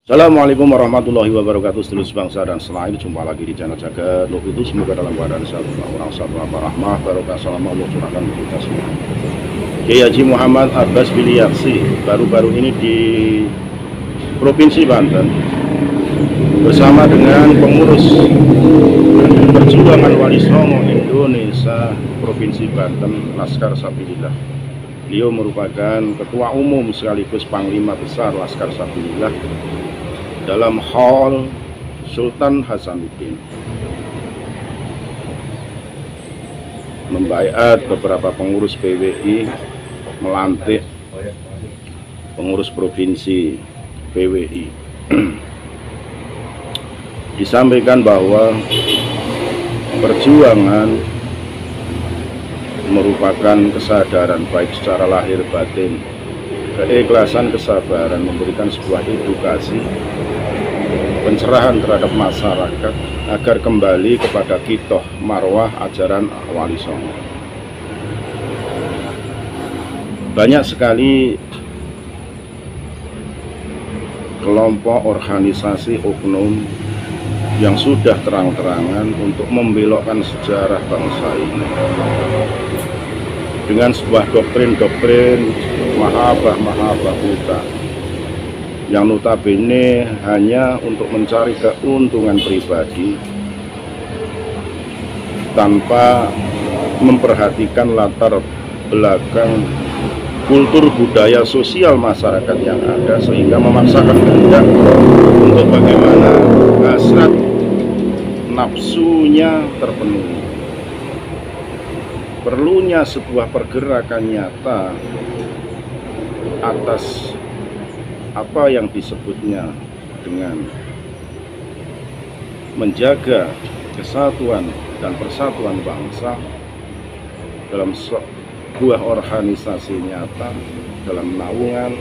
Assalamualaikum warahmatullahi wabarakatuh. Seluruh bangsa dan selain, jumpa lagi di channel Jagat Loh itu. Semoga dalam keadaan sehat, orang satu rahmah barokah salam Allah curahkan untuk kita semua. Kiai Haji Muhammad Abbas Biliaksi baru-baru ini di Provinsi Banten bersama dengan pengurus Perjuangan Wali Songo Indonesia Provinsi Banten, Laskar Sabilillah. Beliau merupakan ketua umum sekaligus panglima besar Laskar Sabilillah dalam hall Sultan Hasanuddin, membaiat beberapa pengurus PWI, melantik pengurus provinsi PWI. Disampaikan bahwa perjuangan merupakan kesadaran baik secara lahir batin, keikhlasan, kesabaran, memberikan sebuah edukasi, pencerahan terhadap masyarakat agar kembali kepada kitoh marwah ajaran Wali Songo. Banyak sekali kelompok, organisasi, oknum yang sudah terang-terangan untuk membelokkan sejarah bangsa ini dengan sebuah doktrin-doktrin mahabbah buta yang notabene hanya untuk mencari keuntungan pribadi tanpa memperhatikan latar belakang kultur budaya sosial masyarakat yang ada, sehingga memaksakan kehendak untuk bagaimana hasrat nafsunya terpenuhi. Perlunya sebuah pergerakan nyata atas apa yang disebutnya dengan menjaga kesatuan dan persatuan bangsa dalam sebuah organisasi nyata dalam naungan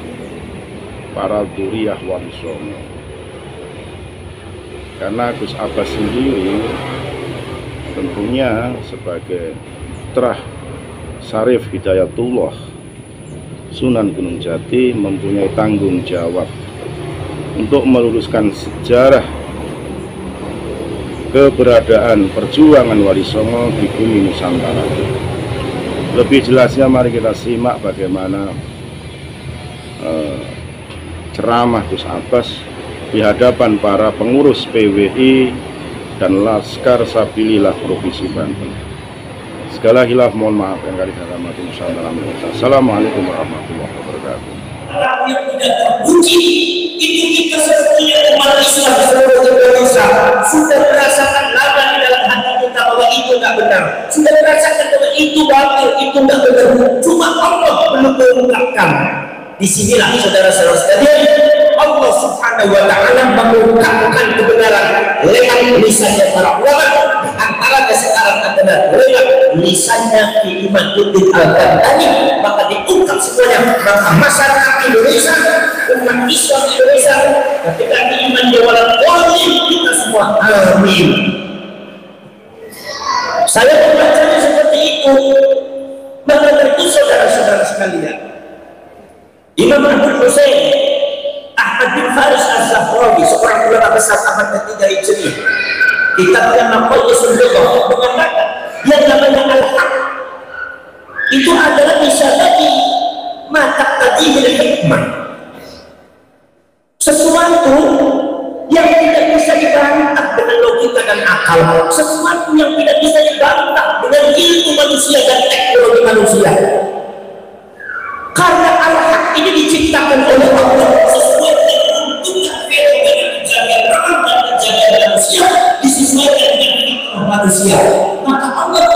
para dzurriyyah Wali Songo. Karena Gus Abbas sendiri tentunya sebagai putra Syarif Hidayatullah Sunan Gunung Jati mempunyai tanggung jawab untuk meluruskan sejarah keberadaan perjuangan Wali Songo di bumi Nusantara. Lebih jelasnya mari kita simak bagaimana ceramah Gus Abbas di hadapan para pengurus PWI dan Laskar Sabilillah Provinsi Banten. Segala hilaf mohon maaf yang kali hormati. Assalamualaikum warahmatullahi wabarakatuh. Yang tidak terpuji itu kita sepertinya umat Islam seluruh Indonesia sudah merasakan lama di dalam hati kita bahwa itu tak benar, sudah merasakan bahwa itu batil, itu tak benar, cuma Allah belum mengungkapkan. Disinilah saudara-saudara sekalian, Allah Subhanahu wa Ta'ala mengungkapkan kebenaran lewat lisannya para ulama. Antara sekarang adalah lewat lisannya Imaduddin Al-Kandani, maka diungkap semuanya. Maka masyarakat Indonesia, umat Islam Indonesia, ketika iman jawalan wajib kita semua amin. Saya membacanya seperti itu, maka tentu saudara-saudara sekalian, Imam Abdul Husain Ahmad bin Faris Az-Zahrawi, seorang ulama besar abad ketiga Hijriah, kitabnya Maqayisul Lughah mengatakan yang namanya al-haq itu adalah bisa jadi mata tadi dari hikmah, sesuatu yang tidak bisa dibantah dengan logika dan akal, sesuatu yang tidak bisa dibantah dengan ilmu manusia dan teknologi manusia. Karena al-haq ini diciptakan oleh Allah sesuai dengan bentuknya fenomena kejadian alam dan kejadian manusia disesuaikan dengan fitrah manusia. Maka Allah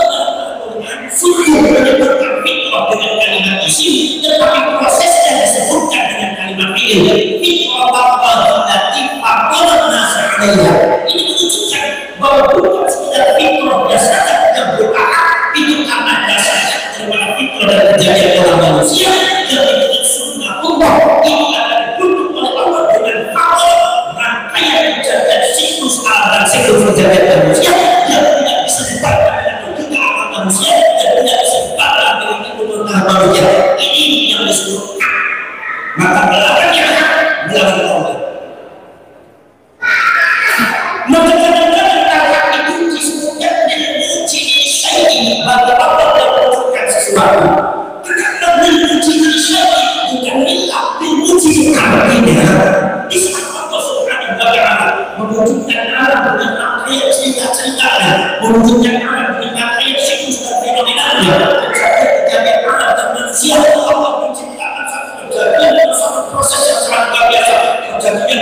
sungguh menyebutkan fitrah dengan kalimat isim, tetapi prosesnya disebutkan dengan kalimat fi'il. Fitrah Allah allati fatharna alaiha. Ini menunjukkan bahwa bukan sekedar fitrah dasarnya yang berakal, itu karena dasarnya daripada fitrah dan kejadian alam manusia. Jadi sunnah Allah ini akan diduduk oleh Allah dengan faktor rangkaian kejadian siklus alam dan siklus kejadian manusia yang tidak bisa dibantah dengan logika akal manusia dan tidak bisa dibantah dengan ilmu manusia. Ini yang disebut maka belakangnya belakang Allah.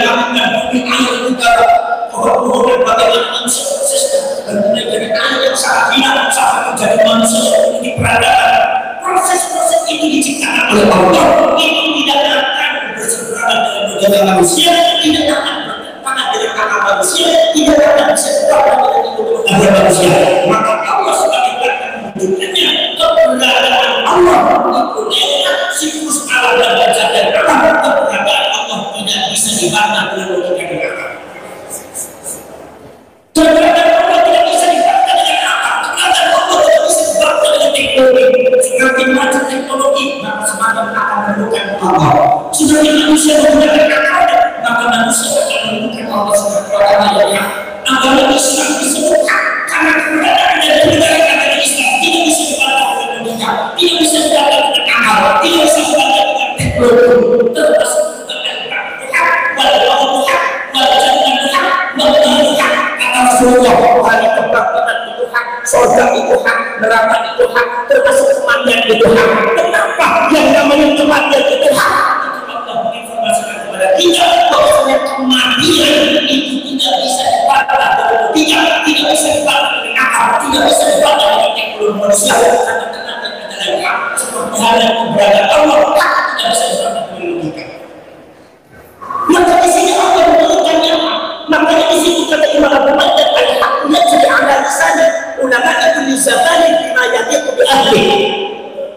lakukan di air utara pohon-pohon bagaimana manusia prosesnya dan mulai dari air yang sangat hina sampai menjadi manusia yang memiliki peradaan. Proses-proses itu diciptakan oleh Allah. Itu tidak akan berseberangan dengan budaya manusia, tidak akan bertentangan dengan akal manusia, tidak akan bisa bertentangan dengan budaya manusia. Maka Allah sebagai berkat menunjukkannya keberadaan Allah itu lewat siklus alam dan baca dan alam. Keberadaan Allah tidak bisa dibantah dengan logika dan akal. Keberadaan Allah tidak bisa dibantah dengan akal. Keberadaan Allah tidak bisa dibantah dengan teknologi. Semakin maju teknologi, maka semakin akan menemukan Allah. Semakin manusia menggunakan akal, maka manusia akan menemukan Allah Subhanahu wa Ta'ala. Agama Islam disebutkan karena keberadaan dan kebenaran agama Islam tidak bisa dibantah dengan logika, tidak bisa dibantah dengan akal, tidak bisa dibantah dengan teknologi. Termasuk Tuhan, walau Tuhan, walau jangan Tuhan, walau Tuhan. Kata Rasulullah, hari kebangkitan itu hak, surga itu hak, neraka itu hak, termasuk kematian itu hak. Kenapa yang namanya kematian itu hak? Itu Allah menginformasikan kepada kita bahwasanya kematian itu tidak bisa dibantah dengan logika, tidak bisa dibantah dengan akal, tidak bisa dibantah dengan teknologi manusia. Karena kematian adalah hak, seperti halnya keberadaan Allah hak, tidak bisa dibantah dengan logika. Maka di sini Allah menentukannya. Makanya di situ kata Imam Abu Bakar al-Haqiyah jadi ada sana ulama itu disabani ayatnya ke ahli.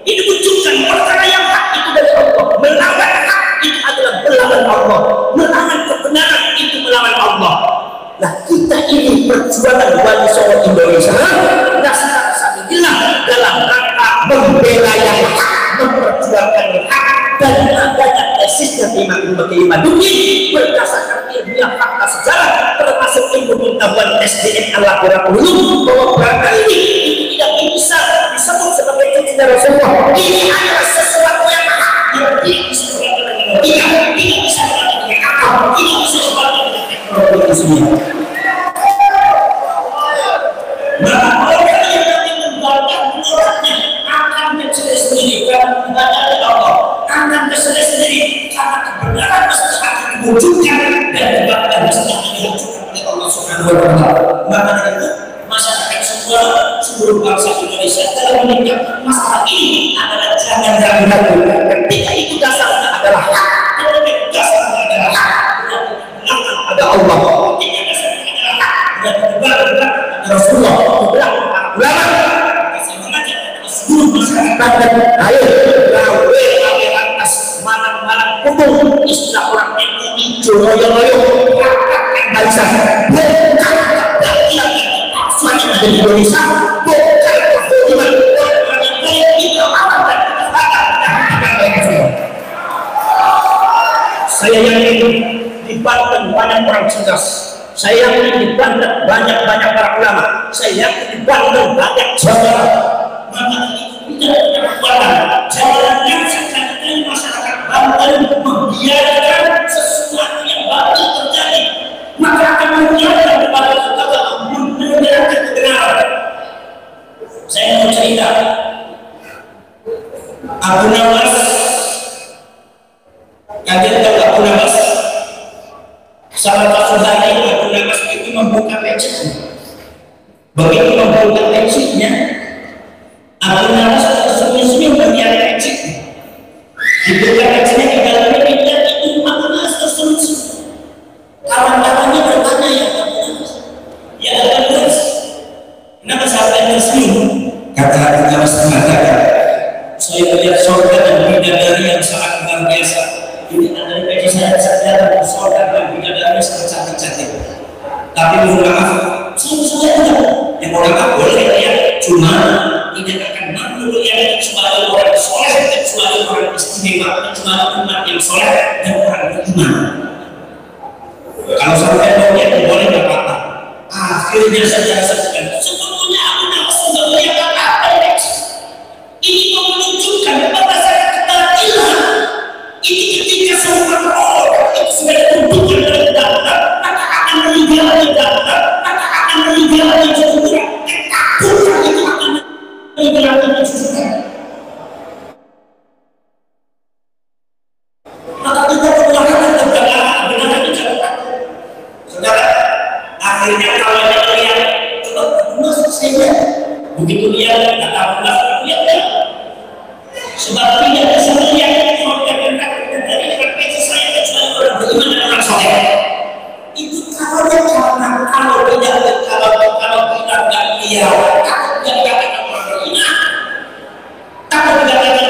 Ini menunjukkan perkara yang hak itu dari Allah. Melawan hak itu adalah melawan Allah. Melawan kebenaran itu melawan Allah. Nah kita ini perjuangan Wali Songo Indonesia. Nah sekarang sambillah dalam rangka membela yang hak, memperjuangkan yang hak dan adanya tesisnya lima dunia berdasarkan ilmiah fakta sejarah termasuk ilmu pengetahuan SDM al-laboratorium bahwa barang ini itu tidak bisa disebut sebagai cucunya Rasulullah. Ini adalah sesuatu yang hak yang tidak bisa dibantah dengan logika, tidak bisa dibantah dengan akal, tidak bisa dibantah dengan teknologi itu semua. Maka orang yang nanti membantah menurutnya akan mencari sendiri karena ibadah Allah, akan mencari sendiri karena kebenaran mesti akan diwujudkan dan dibantah mesti akan diwujudkan oleh Allah Subhanahu wa Ta'ala. Maka dengan itu masyarakat semua seluruh bangsa Indonesia telah meninggalkan masalah ini adalah jangan ragu-ragu. Ketika itu dasarnya adalah hak, ketika dasarnya adalah hak, ada Allah. Ketika dasarnya adalah hak, dan benar-benar Rasulullah bilang ulama saya mengajak kepada seluruh masyarakat ayo gawe atas malam-malam umum istilah orang NU joyo-joyo barisan bukan kebahagiaan suatu dari Indonesia bukan kebutuhan orang yang baik itu aman dan saya yakin di Banten banyak orang cerdas. Saya yakin di Banten banyak-banyak para ulama. Saya yakin di Banten banyak jalan. Maka itu tidak ada kekuatan. Jalannya sekali masyarakat Banten membiarkan sesuatu yang baru terjadi. Maka akan membiarkan kepada kita mendengarkan kebenaran. Saya mau cerita. Abu Nawas, kalian tahu Abu Nawas? Salah satu hari Abu Nawas itu membuka pecahnya. Begitu membuka pecahnya, Abu Nawas senyum-senyum melihat pecahnya. Dibuka pecahnya di dalamnya pindah itu Abu Nawas tersenyum. Kawan-kawannya bertanya ya Abu Nawas, ya Abu Nawas, kenapa sampai tersenyum? Kata Abu Nawas mengatakan, saya melihat surga dan bidadari yang sangat luar biasa. Ini adalah bagi saya sejarah surga dan bidadari sangat cantik-cantik. Tapi mohon maaf, saya tidak. Yang mohon maaf boleh ya, cuma tidak akan mampu yang kecuali orang soleh, kecuali orang istimewa, kecuali umat yang soleh dan orang beriman. Kalau sampai melihat boleh nggak apa-apa. Akhirnya saya saksikan sebetulnya aku nggak sudah melihat apa-apa. Ini menunjukkan kepada saya kebatilan. Ini ketika seorang orang itu sudah ditentukan oleh daftar, maka akan meninggalkan daftar, maka akan meninggalkan kejujuran. Ketakutan itu akan meninggalkan kejujuran. Maka kita menggunakan kebenaran itu Begitu lihat kata Allah lihat ya. Sebab tidak bisa melihat dari refleksi saya kecuali orang beriman dan orang soleh. Itu kalau tidak kalau kita nggak lihat, takut nggak kata orang beriman, takut nggak kata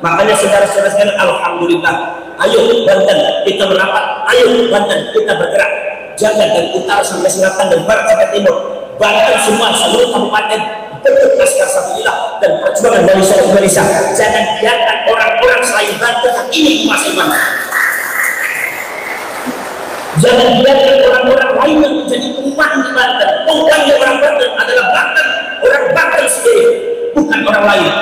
Makanya saudara-saudara sekalian, alhamdulillah, ayo Banten kita merapat, ayo Banten kita bergerak, jangan dari utara sampai selatan dan barat sampai timur, Banten semua seluruh kabupaten bentuk Laskar Sabilillah dan perjuangan dari seluruh Indonesia. Jangan biarkan orang-orang selain Banten yang ini menguasai Banten. Jangan biarkan orang-orang lain yang menjadi umpan di Banten. Umpannya orang Banten adalah Banten, orang Banten sendiri, bukan orang lain.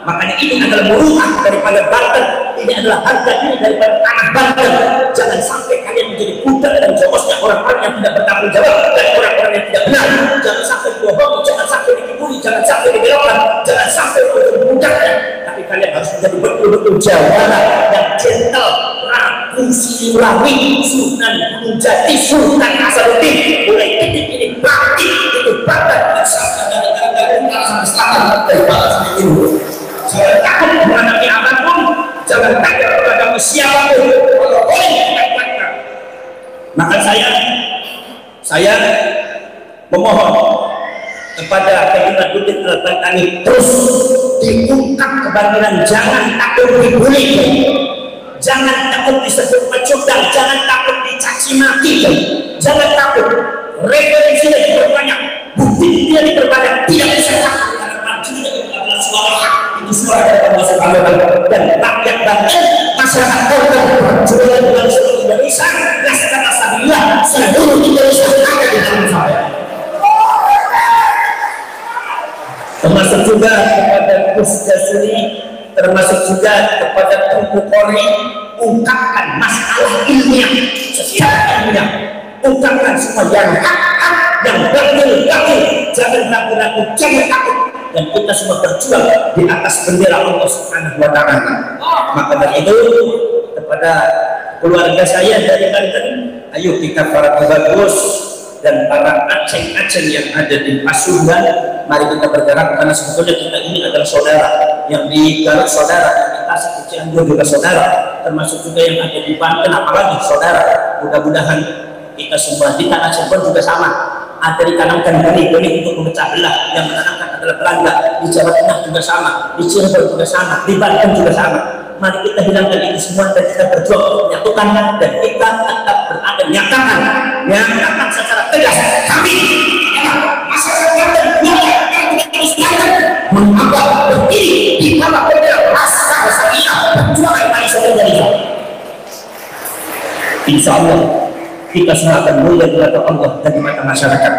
Makanya ini adalah muruah daripada Banten, ini adalah harga diri daripada tanah Banten. Jangan sampai kalian menjadi budak dan jokosnya orang-orang yang tidak bertanggung jawab dan orang-orang yang tidak benar. Jangan sampai dibohongi, jangan sampai dikibuli, jangan sampai dibelokkan, jangan sampai menjadi budaknya. Tapi kalian harus menjadi betul-betul jawara yang gentle. Prabu Siliwangi, Sunan Gunung Jati, Sultan Hasanuddin, mulai titik ini bakti itu Banten bersama dari utara sampai selatan dari barat sampai timur. Jangan takut menghadapi apapun, jangan takut menghadapi siapapun. Kalau boleh dikatakan, maka saya memohon kepada Khairuddin Al-Bantani terus diungkap kebatilan, jangan takut dibully, jangan takut disebut pecundang, jangan takut dicaci maki, jangan takut. Referensinya diperbanyak, bukti dia diperbanyak, tidak bisa takut karena majunya adalah suara hak. Itu suara dari masuk dan rakyat Banten, masyarakat Banten, perjuangan dengan seluruh Indonesia, Laskar Sabilillah, seluruh Indonesia ada di dalam saya. Termasuk juga kepada Gus Jasuri, termasuk juga kepada Tengku Polri, ungkapkan masalah ilmiah secara ilmiah, ungkapkan semua yang hak, yang batil, jangan ragu-ragu, jangan takut. Dan kita semua berjuang di atas bendera Allah Subhanahu wa Ta'ala. Maka dari itu, kepada keluarga saya dari Banten, ayo kita para bagus dan para aceng-aceng yang ada di Pasuruan, mari kita bergerak karena sebetulnya kita ini adalah saudara. Yang di Garut saudara, di Tasik, Cianjur juga saudara, termasuk juga yang ada di Banten apalagi saudara. Mudah-mudahan kita semua di tanah Cirebon juga sama. Ada ditanamkan benih-benih untuk memecah belah, yang menanamkan adalah Belanda. Di Jawa Tengah juga sama, di Cirebon juga sama, di Banten juga sama. Mari kita hilangkan itu semua dan kita berjuang untuk menyatukan, dan kita tetap berada nyatakan secara tegas kami masyarakat dan mengapa berdiri di mana bendera rasa Syariah perjuangan manusia dari jauh. Insya Allah kita semua akan mulia di mata Allah dan di mata masyarakat.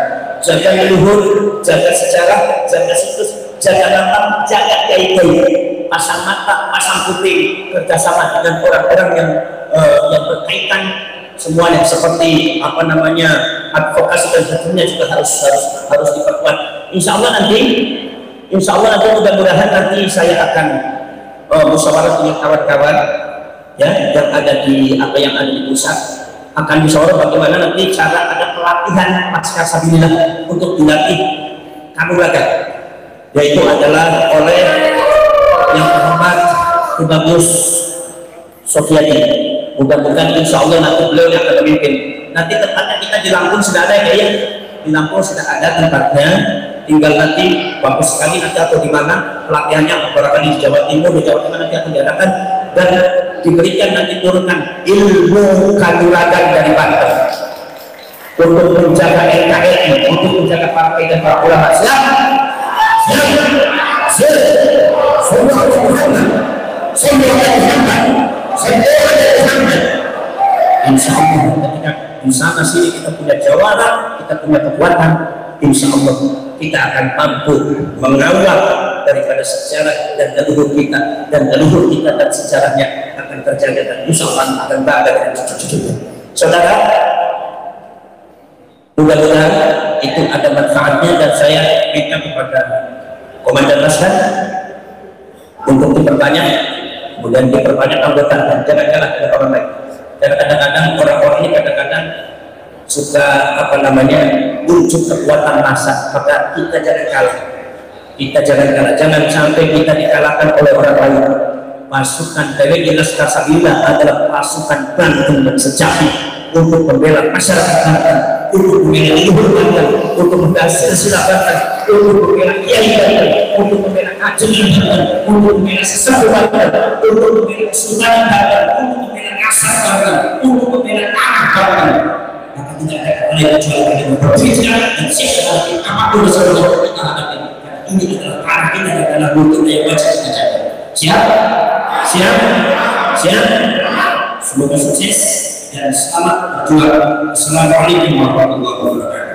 Jaga leluhur, jaga sejarah, jaga situs, jaga nama, jaga kiai-kiai, pasang mata, pasang kuping, kerjasama dengan orang-orang yang berkaitan semuanya, seperti advokasi dan hukumnya juga harus diperkuat. Insya Allah nanti mudah-mudahan nanti saya akan musyawarah dengan kawan-kawan ya yang ada di pusat, akan musyawarah bagaimana nanti cara ada pelatihan pasca sabilillah untuk dilatih kanuragan, yaitu adalah oleh yang terhormat Bagus Sofiati. Mudah-mudahan insya Allah nanti beliau yang akan memimpin. Nanti tempatnya kita di Lampung sudah ada ya, di Lampung sudah ada tempatnya, tinggal nanti bagus sekali nanti atau di mana pelatihannya, barangkali di Jawa Timur, di Jawa Tengah nanti akan diadakan, dan diberikan nanti turunan ilmu kanuragan dari Banten untuk menjaga NKRI, untuk menjaga partai dan para ulama. Siap? Insya Allah ketika di sana sini kita punya jawara, kita punya kekuatan, insya Allah kita akan mampu mengawal daripada sejarah dan leluhur kita, dan sejarahnya akan terjaga, dan insya Allah akan bangga dengan cucu-cucunya. Saudara, mudah-mudahan itu ada manfaatnya, dan saya minta kepada Komandan Maskan untuk diperbanyak, kemudian diperbanyak anggota, dan jangan kalah dengan orang lain. Dan kadang-kadang orang-orang ini suka muncul kekuatan massa, maka kita jangan kalah, jangan sampai kita dikalahkan oleh orang lain. Pasukan PWG Laskar Sabilillah adalah pasukan Banten dan sejati untuk membela masyarakat Banten, untuk membela leluhur Banten, untuk membela silsilah Banten, untuk membela kiai Banten, untuk membela kajian Banten, untuk membela sesepuh Banten, untuk membela kesultanan Banten, untuk membela asal Banten, untuk membela tanah Banten. Maka tidak ada oleh kecuali kita berbicara dan siapa apapun yang kita hadapi. Ini adalah tanah, ini adalah mutu yang wajib kita jaga. Siap? Semoga sukses dan selamat berjuang. Assalamualaikum warahmatullahi wabarakatuh.